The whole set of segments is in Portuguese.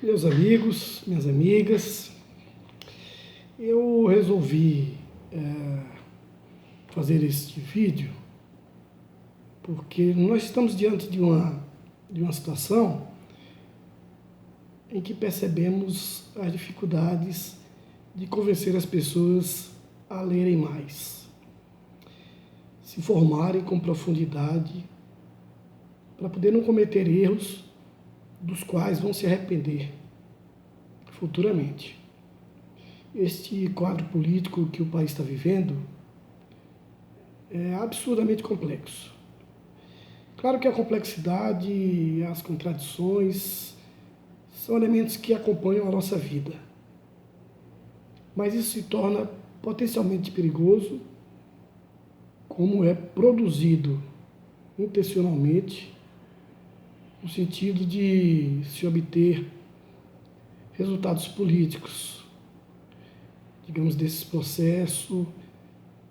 Meus amigos, minhas amigas, eu resolvi fazer este vídeo porque nós estamos diante de uma situação em que percebemos as dificuldades de convencer as pessoas a lerem mais, se formarem com profundidade, para poder não cometer erros dos quais vão se arrepender futuramente. Este quadro político que o país está vivendo é absurdamente complexo. Claro que a complexidade e as contradições são elementos que acompanham a nossa vida, mas isso se torna potencialmente perigoso, como é produzido intencionalmente, no sentido de se obter resultados políticos, digamos, desse processo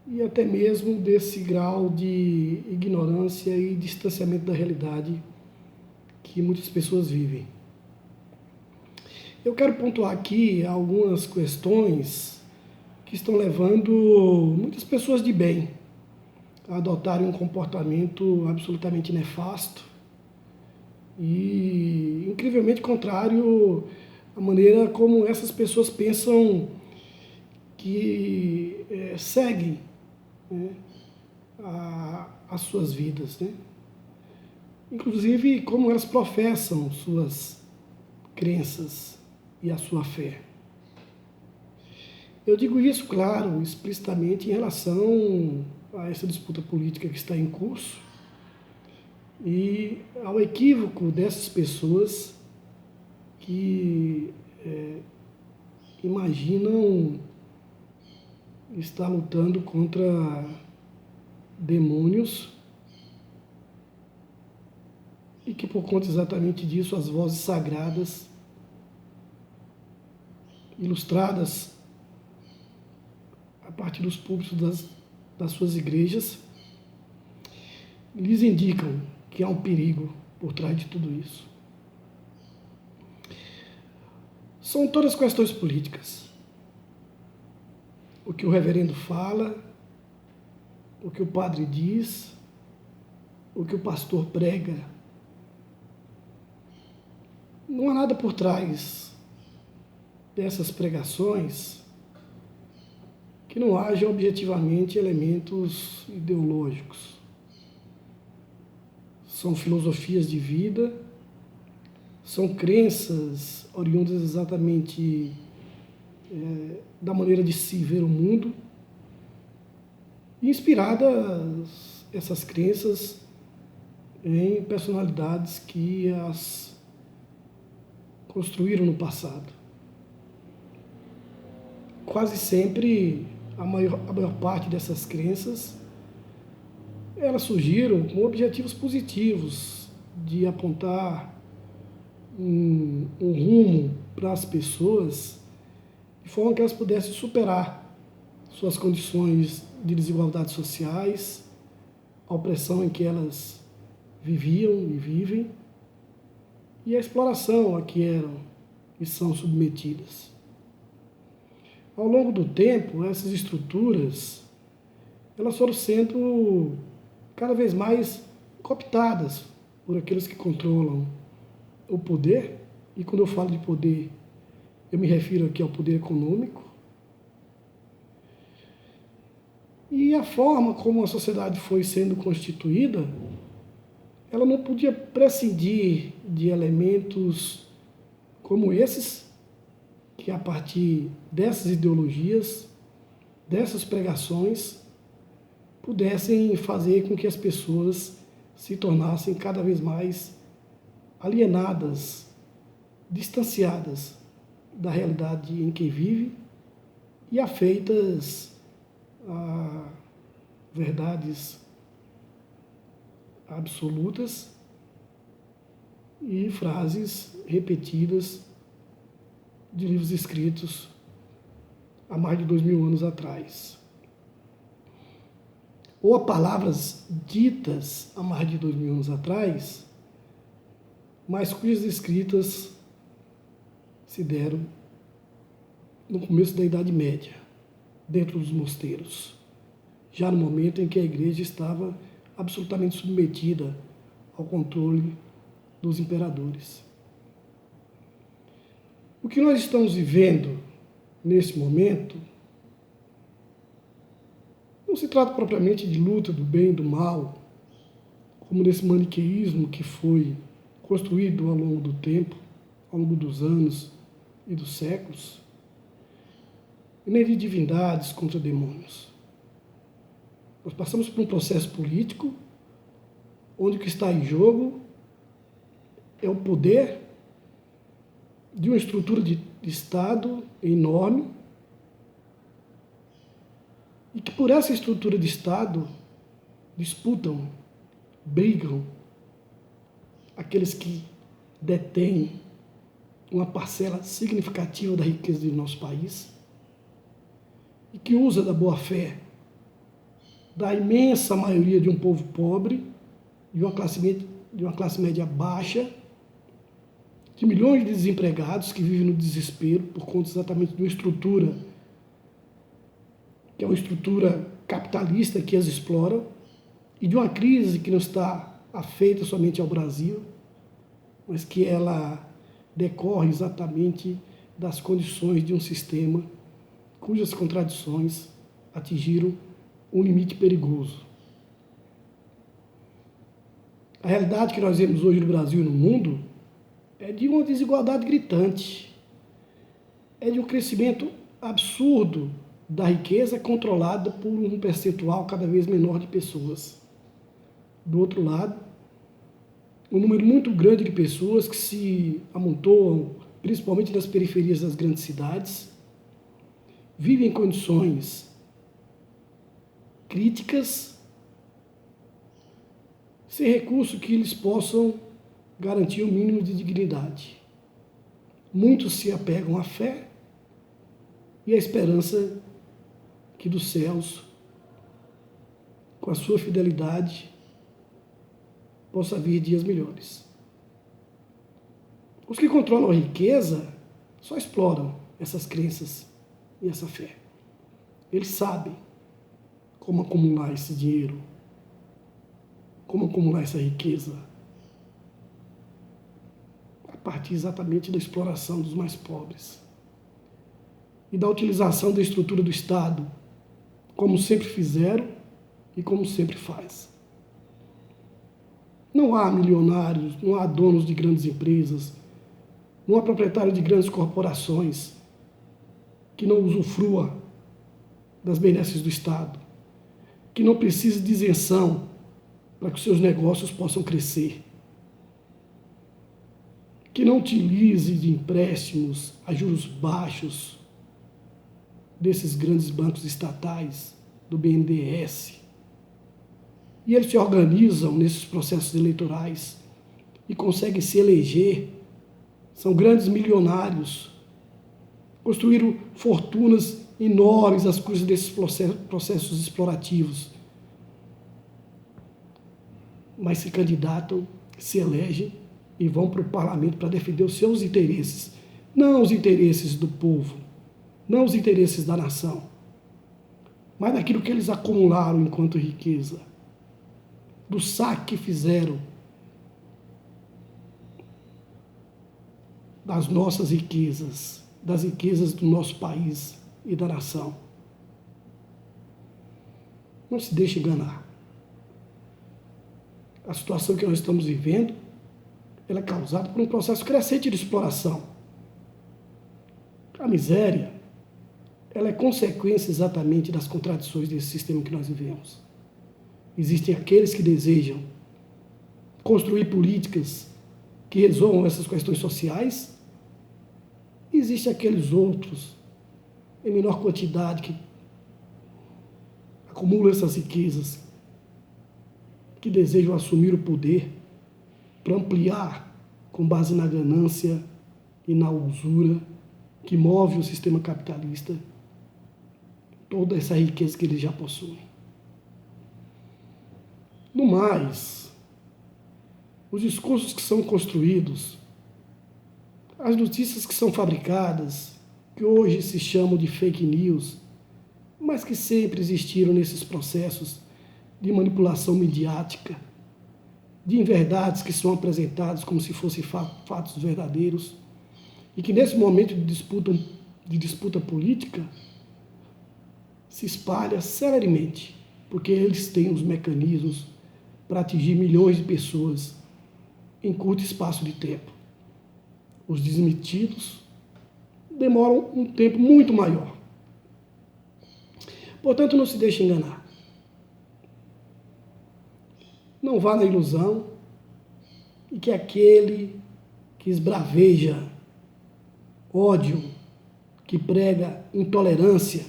e até mesmo desse grau de ignorância e distanciamento da realidade que muitas pessoas vivem. Eu quero pontuar aqui algumas questões que estão levando muitas pessoas de bem a adotarem um comportamento absolutamente nefasto e incrivelmente contrário à maneira como essas pessoas pensam que seguem, né, as suas vidas, né? Inclusive como elas professam suas crenças e a sua fé. Eu digo isso, claro, explicitamente em relação a essa disputa política que está em curso e ao equívoco dessas pessoas que imaginam estar lutando contra demônios e que, por conta exatamente disso, as vozes sagradas, ilustradas a partir dos púlpitos das suas igrejas, lhes indicam que há um perigo por trás de tudo isso. São todas questões políticas. O que o reverendo fala, o que o padre diz, o que o pastor prega. Não há nada por trás dessas pregações que não haja objetivamente elementos ideológicos. São filosofias de vida, são crenças oriundas exatamente da maneira de se ver o mundo, inspiradas essas crenças em personalidades que as construíram no passado. Quase sempre, a maior parte dessas crenças, elas surgiram com objetivos positivos de apontar um rumo para as pessoas de forma que elas pudessem superar suas condições de desigualdades sociais, a opressão em que elas viviam e vivem e a exploração a que eram e são submetidas. Ao longo do tempo, essas estruturas elas foram sendo cada vez mais cooptadas por aqueles que controlam o poder, e quando eu falo de poder, eu me refiro aqui ao poder econômico, e a forma como a sociedade foi sendo constituída, ela não podia prescindir de elementos como esses, que a partir dessas ideologias, dessas pregações, pudessem fazer com que as pessoas se tornassem cada vez mais alienadas, distanciadas da realidade em que vive e afeitas a verdades absolutas e frases repetidas de livros escritos há mais de 2000 anos atrás. Ou a palavras ditas há mais de 2000 anos atrás, mas cujas escritas se deram no começo da Idade Média, dentro dos mosteiros, já no momento em que a igreja estava absolutamente submetida ao controle dos imperadores. O que nós estamos vivendo nesse momento não se trata propriamente de luta do bem e do mal, como nesse maniqueísmo que foi construído ao longo do tempo, ao longo dos anos e dos séculos, e nem de divindades contra demônios. Nós passamos por um processo político onde o que está em jogo é o poder de uma estrutura de Estado enorme e que por essa estrutura de Estado disputam, brigam aqueles que detêm uma parcela significativa da riqueza do nosso país e que usa da boa-fé da imensa maioria de um povo pobre, de uma classe média baixa, de milhões de desempregados que vivem no desespero por conta exatamente de uma estrutura que é uma estrutura capitalista que as explora, e de uma crise que não está afeita somente ao Brasil, mas que ela decorre exatamente das condições de um sistema cujas contradições atingiram um limite perigoso. A realidade que nós vemos hoje no Brasil e no mundo é de uma desigualdade gritante, é de um crescimento absurdo da riqueza controlada por um percentual cada vez menor de pessoas. Do outro lado, um número muito grande de pessoas que se amontoam, principalmente nas periferias das grandes cidades, vivem em condições críticas, sem recurso que eles possam garantir o mínimo de dignidade. Muitos se apegam à fé e à esperança que dos céus, com a sua fidelidade, possa vir dias melhores. Os que controlam a riqueza só exploram essas crenças e essa fé. Eles sabem como acumular esse dinheiro, como acumular essa riqueza, a partir exatamente da exploração dos mais pobres e da utilização da estrutura do Estado, como sempre fizeram e como sempre faz. Não há milionários, não há donos de grandes empresas, não há proprietário de grandes corporações que não usufrua das benesses do Estado, que não precise de isenção para que os seus negócios possam crescer, que não utilize de empréstimos a juros baixos desses grandes bancos estatais, do BNDES. E eles se organizam nesses processos eleitorais e conseguem se eleger. São grandes milionários, construíram fortunas enormes às custas desses processos explorativos. Mas se candidatam, se elegem e vão para o parlamento para defender os seus interesses, não os interesses do povo, não os interesses da nação, mas daquilo que eles acumularam enquanto riqueza, do saque que fizeram das nossas riquezas, das riquezas do nosso país e da nação. Não se deixe enganar. A situação que nós estamos vivendo, ela é causada por um processo crescente de exploração. A miséria, ela é consequência exatamente das contradições desse sistema que nós vivemos. Existem aqueles que desejam construir políticas que resolvam essas questões sociais, e existem aqueles outros, em menor quantidade, que acumulam essas riquezas, que desejam assumir o poder para ampliar, com base na ganância e na usura que move o sistema capitalista, toda essa riqueza que eles já possuem. No mais, os discursos que são construídos As notícias que são fabricadas, que hoje se chamam de fake news, mas que sempre existiram nesses processos de manipulação midiática, de inverdades que são apresentadas como se fossem fatos verdadeiros, e que nesse momento de disputa política se espalha celeremente, porque eles têm os mecanismos para atingir milhões de pessoas em curto espaço de tempo. Os desmentidos demoram um tempo muito maior. Portanto, não se deixe enganar. Não vá na ilusão e que aquele que esbraveja ódio, que prega intolerância,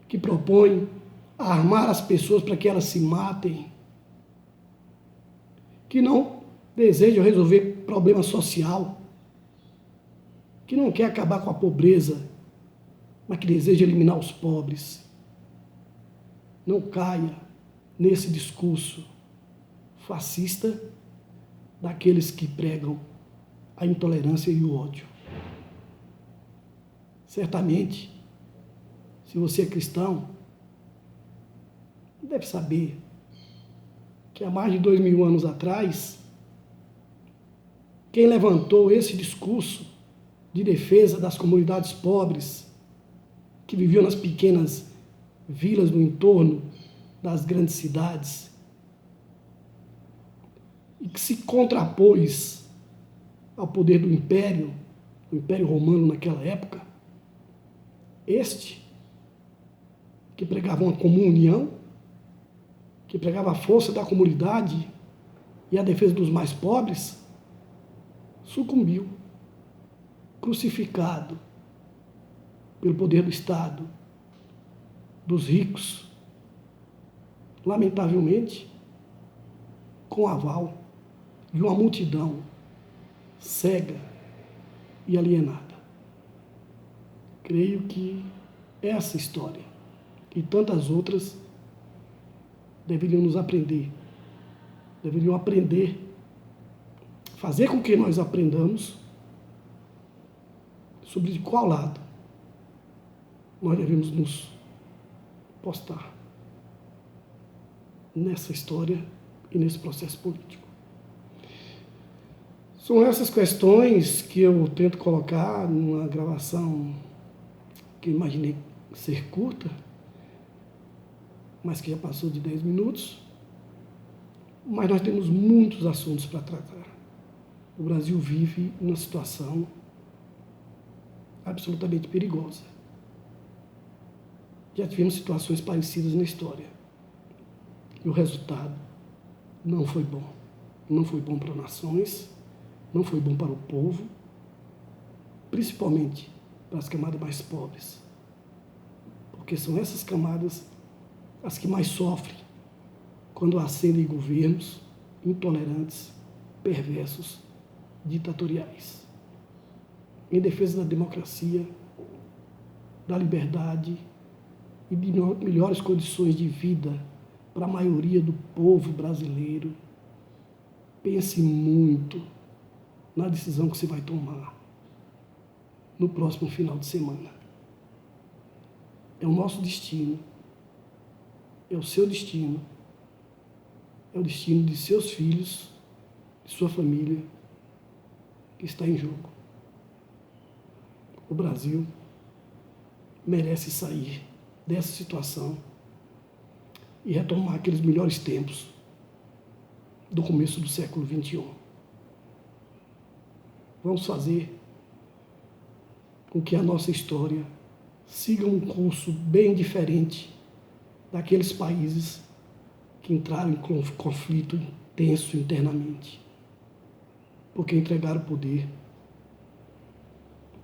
que propõe armar as pessoas para que elas se matem, que não deseja resolver problema social, que não quer acabar com a pobreza, mas que deseja eliminar os pobres. Não caia nesse discurso fascista daqueles que pregam a intolerância e o ódio. Certamente, se você é cristão, deve saber que há mais de 2000 anos atrás, quem levantou esse discurso de defesa das comunidades pobres que viviam nas pequenas vilas no entorno das grandes cidades e que se contrapôs ao poder do Império Romano naquela época, que pregava uma comunhão, que pregava a força da comunidade e a defesa dos mais pobres, sucumbiu, crucificado pelo poder do Estado, dos ricos, lamentavelmente, com aval de uma multidão cega e alienada. Creio que essa história e tantas outras deveriam aprender, fazer com que nós aprendamos sobre de qual lado nós devemos nos postar nessa história e nesse processo político. São essas questões que eu tento colocar numa gravação que eu imaginei ser curta, mas que já passou de 10 minutos. Mas nós temos muitos assuntos para tratar. O Brasil vive uma situação absolutamente perigosa. Já tivemos situações parecidas na história. E o resultado não foi bom. Não foi bom para as nações, não foi bom para o povo, principalmente para as camadas mais pobres. Porque são essas camadas as que mais sofrem quando ascendem governos intolerantes, perversos, ditatoriais. Em defesa da democracia, da liberdade e de melhores condições de vida para a maioria do povo brasileiro, pense muito na decisão que você vai tomar no próximo final de semana. É o nosso destino, é o seu destino, é o destino de seus filhos, de sua família, que está em jogo. O Brasil merece sair dessa situação e retomar aqueles melhores tempos do começo do século XXI. Vamos fazer com que a nossa história siga um curso bem diferente daqueles países que entraram em conflito intenso internamente, porque entregaram o poder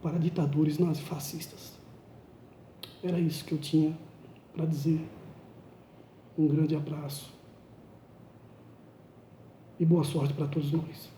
para ditadores nazifascistas. Era isso que eu tinha para dizer. Um grande abraço e boa sorte para todos nós.